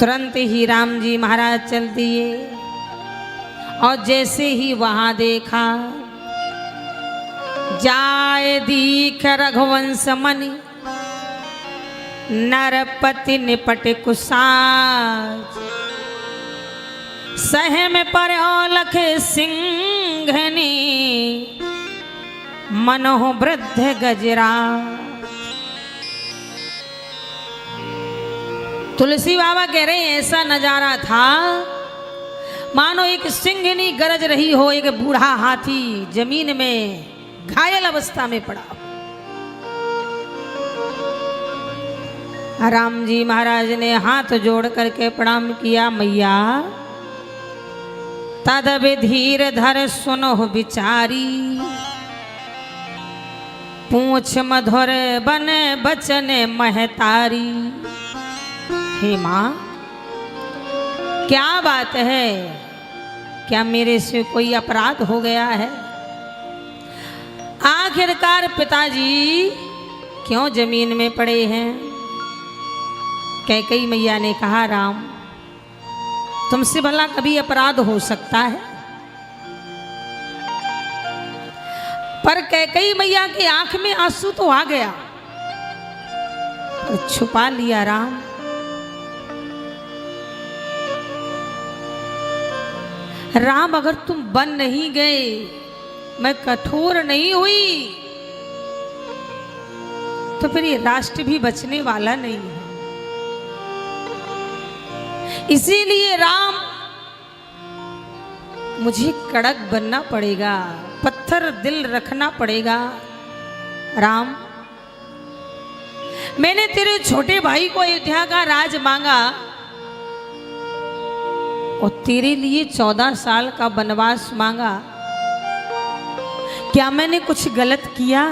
तुरंत ही राम जी महाराज चल दिए और जैसे ही वहां देखा, जाय दीख रघुवंश मणि नरपति निपट कुसाज, सहम पर औलख सिंघनी मनोह वृद्ध गजरा। तुलसी बाबा कह रहे हैं ऐसा नजारा था मानो एक सिंघनी गरज रही हो, एक बूढ़ा हाथी जमीन में घायल अवस्था में पड़ा। राम जी महाराज ने हाथ जोड़ करके प्रणाम किया, मैया तद धीर धर सुनो विचारी, पूछ मधुर बन बचन महतारी। हे माँ, क्या बात है, क्या मेरे से कोई अपराध हो गया है? आखिरकार पिताजी क्यों जमीन में पड़े हैं? कैकेयी मैया ने कहा, राम तुमसे भला कभी अपराध हो सकता है? पर कैकेयी मैया की आंख में आंसू तो आ गया, पर छुपा लिया। राम राम अगर तुम बन नहीं गए, मैं कठोर नहीं हुई, तो फिर ये राष्ट्र भी बचने वाला नहीं है। इसीलिए राम मुझे कड़क बनना पड़ेगा, पत्थर दिल रखना पड़ेगा। राम, मैंने तेरे छोटे भाई को अयोध्या का राज मांगा और तेरे लिए 14 साल का वनवास मांगा। क्या मैंने कुछ गलत किया?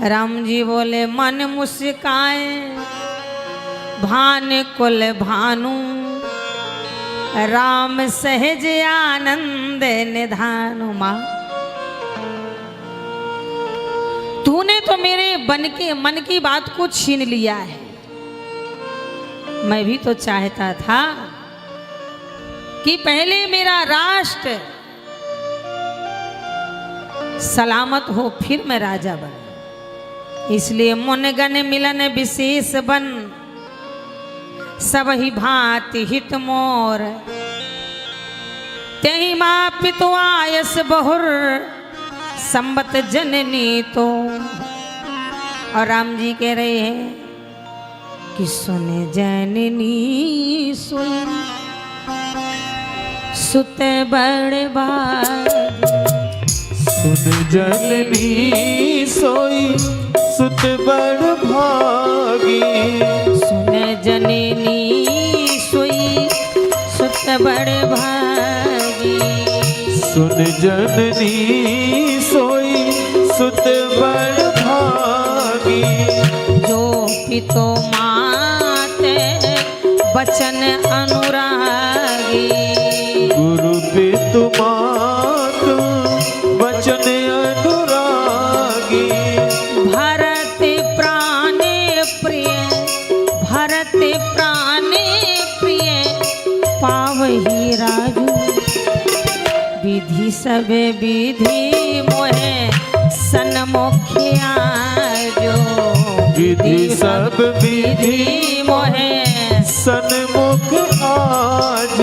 राम जी बोले, मन मुस्काए भान कुल भानु, राम सहज आनंद निधानु। मां, तूने तो मेरे मन की बात को छीन लिया है। मैं भी तो चाहता था कि पहले मेरा राष्ट्र सलामत हो, फिर मैं राजा बन। इसलिए मुनगन मिलन विशेष बन, सब ही भांति हित मोर, तेहि माँ पितु आयस बहुर, संबत जननी तो। और राम जी कह रहे हैं कि सुने जननी सुई, सुत बड़ भागी। सुन जननी सोई, सुत बड़ भागी। सुन जननी सोई, सुत बड़ भागी। सुन जननी सोई, सुत बड़ भागी। जो पितो माते बचन अनुरागी, गुरु पितु मात बचन अनुरागी। भरत प्राणे प्रिय, भरत प्राणे प्रिय, पावही राजू। विधि सब विधि मोहे सन्मुखिया जो, विधि सब विधि मोहे सन्मुख आज।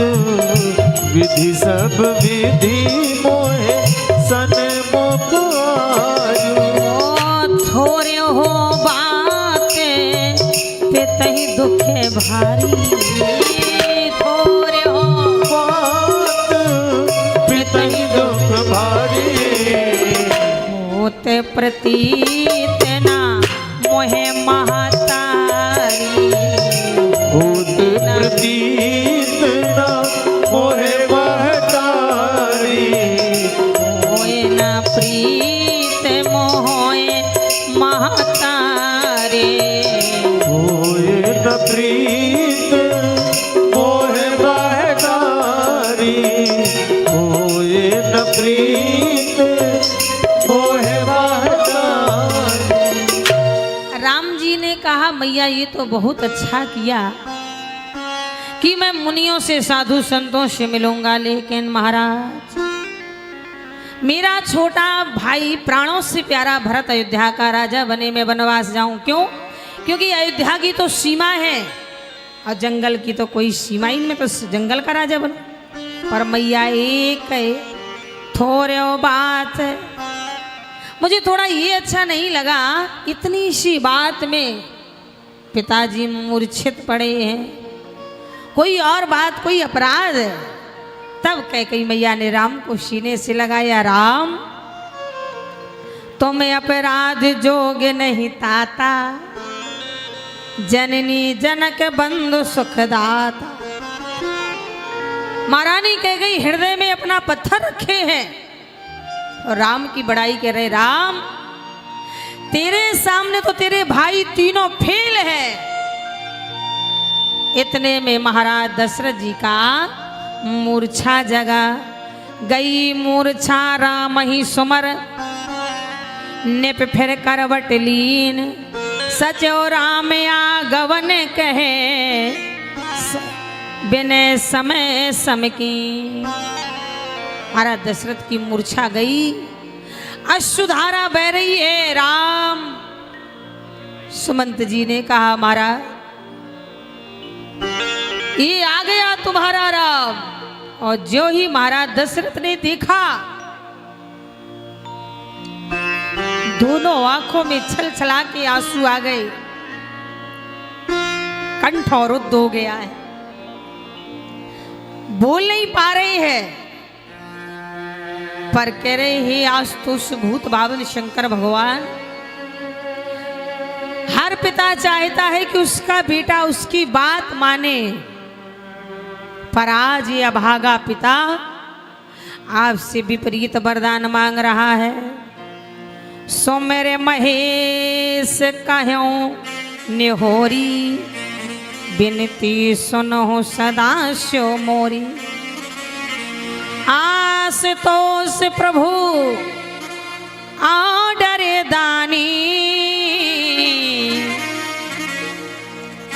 विधि सब विधि मोहे सन्मुख आज। थोड़े हो बाते पे तही दुखे भारी, थोड़े हो बात पे तही दुख भारी। होते प्रतीत ना मोहे महतारी, होते प्रतीत ना मोहे महतारी। होए ना प्रीत मोहे महतारी। होए न प्रीत मोहे महतारी। होए न प्रीत मोहे महतारी। राम जी ने कहा, मैया ये तो बहुत अच्छा किया कि मैं मुनियों से साधु संतों से मिलूंगा, लेकिन महाराज मेरा छोटा भाई प्राणों से प्यारा भरत अयोध्या का राजा बने, मैं वनवास जाऊं। क्यों? क्योंकि अयोध्या की तो सीमा है और जंगल की तो कोई सीमा ही नहीं, मैं तो जंगल का राजा बनूं। पर मैया एक है, थोड़े बात है। मुझे थोड़ा ये अच्छा नहीं लगा, इतनी सी बात में पिताजी मूर्छित पड़े हैं, कोई और बात, कोई अपराध है। तब कैकेयी मैया ने राम को सीने से लगाया, राम तुम्हें अपराध जोग नहीं ताता, जननी जनक बंधु सुखदाता। महारानी कैकेयी हृदय में अपना पत्थर रखे हैं और राम की बड़ाई कर रहे, राम तेरे सामने तो तेरे भाई तीनों फेल है। इतने में महाराज दशरथ जी का मूर्छा जगा, गई मूर्छा राम ही सुमर, निप फिर करवट लीन, सचो राम आगवन कहे, बिने समय समकी। महाराज दशरथ की मूर्छा गई, अश्रुधारा बह रही है। राम सुमंत जी ने कहा, महाराज ये आ गया तुम्हारा राम। और जो ही महाराज दशरथ ने देखा, दोनों आंखों में छल छला के आंसू आ गए, कंठ अवरुद्ध हो गया है, बोल नहीं पा रहे हैं। पर कह रहे हे आस्तुष भूत भावन शंकर भगवान, हर पिता चाहता है कि उसका बेटा उसकी बात माने, पर आज ये अभागा पिता आपसे विपरीत वरदान मांग रहा है। सो मेरे महेश कहूं निहोरी, बिनती सुनो सदा स्यो मोरी। आशुतोष प्रभु आडरे दानी,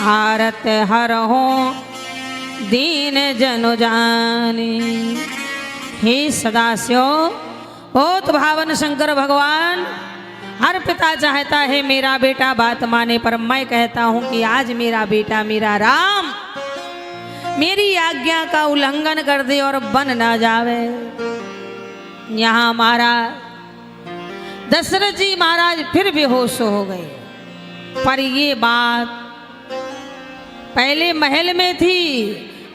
आरत हर हो दीन जनो जानी। हे सदाशिव बहुत भावन शंकर भगवान, हर पिता चाहता है मेरा बेटा बात माने, पर मैं कहता हूं कि आज मेरा बेटा मेरा राम मेरी आज्ञा का उल्लंघन कर दे और बन ना जावे। यहां महाराज दशरथ जी महाराज फिर बेहोश हो गए। पर ये बात पहले महल में थी,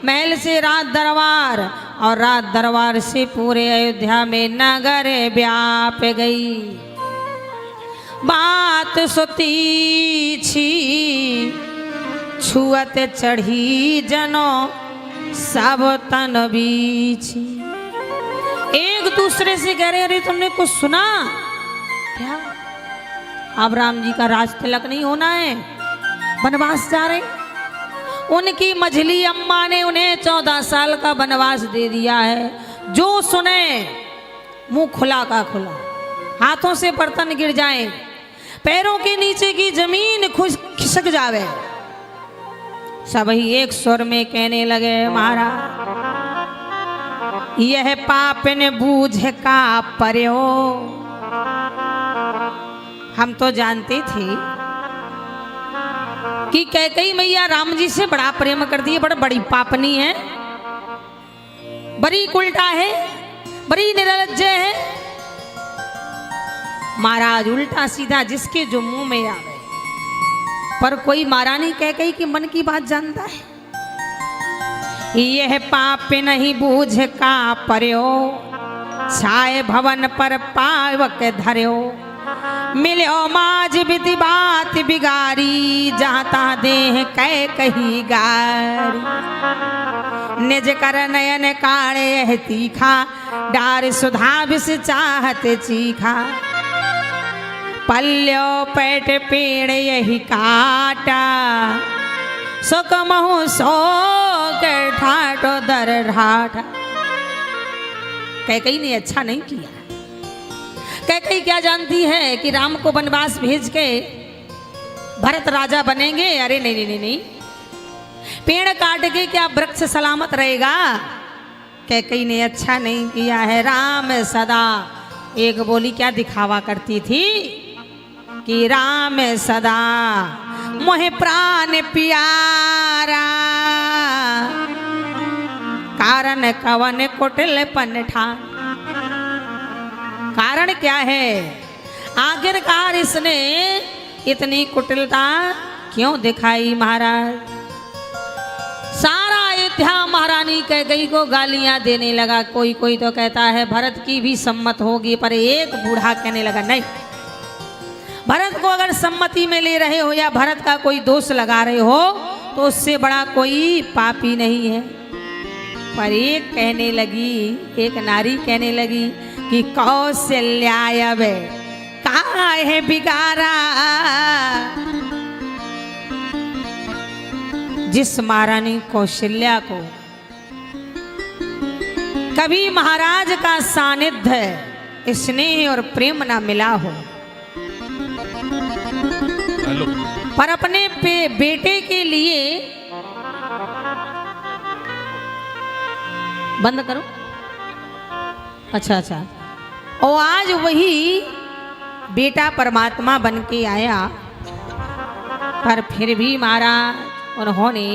महल से राज दरबार और राज दरबार से पूरे अयोध्या में नगर व्याप गई। बात सुती छी छुअत चढ़ी जनो सब तन बीछी। एक दूसरे से कह रहे, अरे तुमने कुछ सुना क्या? अब राम जी का राज तिलक नहीं होना है, वनवास जा रहे। उनकी मझली अम्मा ने उन्हें 14 साल का वनवास दे दिया है। जो सुने मुंह खुला का खुला, हाथों से बर्तन गिर जाएं, पैरों के नीचे की जमीन खिसक जावे। सभी एक स्वर में कहने लगे, महाराज यह पाप ने बूझ का पर्यो। हम तो जानते थे कि कैकेयी मैया राम जी से बड़ा प्रेम करती है, बड़ी पापनी है, बड़ी उल्टा है, बड़ी निर्लज्ज है। महाराज उल्टा सीधा जिसके जो मुंह में आवे। पर कोई महारानी कैकेयी की मन की बात जानता है। यह पाप नहीं बूझ का पर्यो, छाए भवन पर पावक धर्यो। मिलो माज विधि बात बिगारी, जाता देह कैकेयी गारी। निज कर नयन काढ़े तीखा, डार सुधा विष चाहत चीखा। पल्यो पेट पेड़ यही काटा, सुख महु सो के ठाटो दर ढाठा। कैकेयी ने अच्छा नहीं किया। कैकेयी क्या जानती है कि राम को वनवास भेज के भरत राजा बनेंगे? अरे नहीं नहीं नहीं नहीं, पेड़ काट के क्या वृक्ष सलामत रहेगा? कैकेयी ने अच्छा नहीं किया है। राम सदा, एक बोली क्या दिखावा करती थी कि राम सदा मोहे प्राण प्यारा, कारण कवन कुटिल पनठान। कारण क्या है? आखिरकार इसने इतनी कुटिलता क्यों दिखाई महाराज? सारा अयोध्या महारानी कैकेयी को गालियां देने लगा। कोई कोई तो कहता है भरत की भी सम्मत होगी, पर एक बूढ़ा कहने लगा नहीं, भरत को अगर सम्मति में ले रहे हो या भरत का कोई दोष लगा रहे हो तो उससे बड़ा कोई पापी नहीं है। पर एक कहने लगी, एक नारी कहने लगी कि कौशल्याय वे कहा है बिगारा। जिस महारानी कौशल्या को कभी महाराज का सानिध्य, स्नेह और प्रेम ना मिला हो, पर अपने बेटे के लिए, बंद करो, अच्छा अच्छा, और आज वही बेटा परमात्मा बन के आया, पर फिर भी महाराज उन्होंने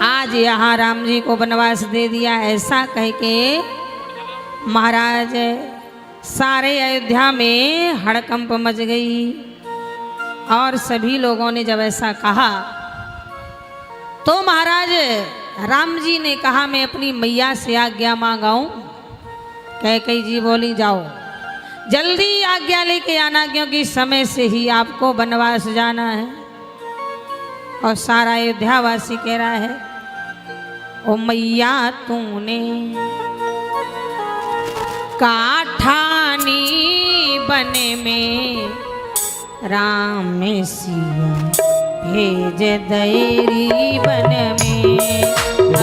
आज यहाँ राम जी को वनवास दे दिया, ऐसा कह के महाराज सारे अयोध्या में हड़कंप मच गई। और सभी लोगों ने जब ऐसा कहा तो महाराज राम जी ने कहा मैं अपनी मैया से आज्ञा मांगाऊं। कैकेयी जी बोली जाओ जल्दी आज्ञा लेके आना, क्योंकि समय से ही आपको वनवास जाना है। और सारा अयोध्यावासी कह रहा है ओ मैया तूने काठानी बने में राम सिया भेज दैरी बन में।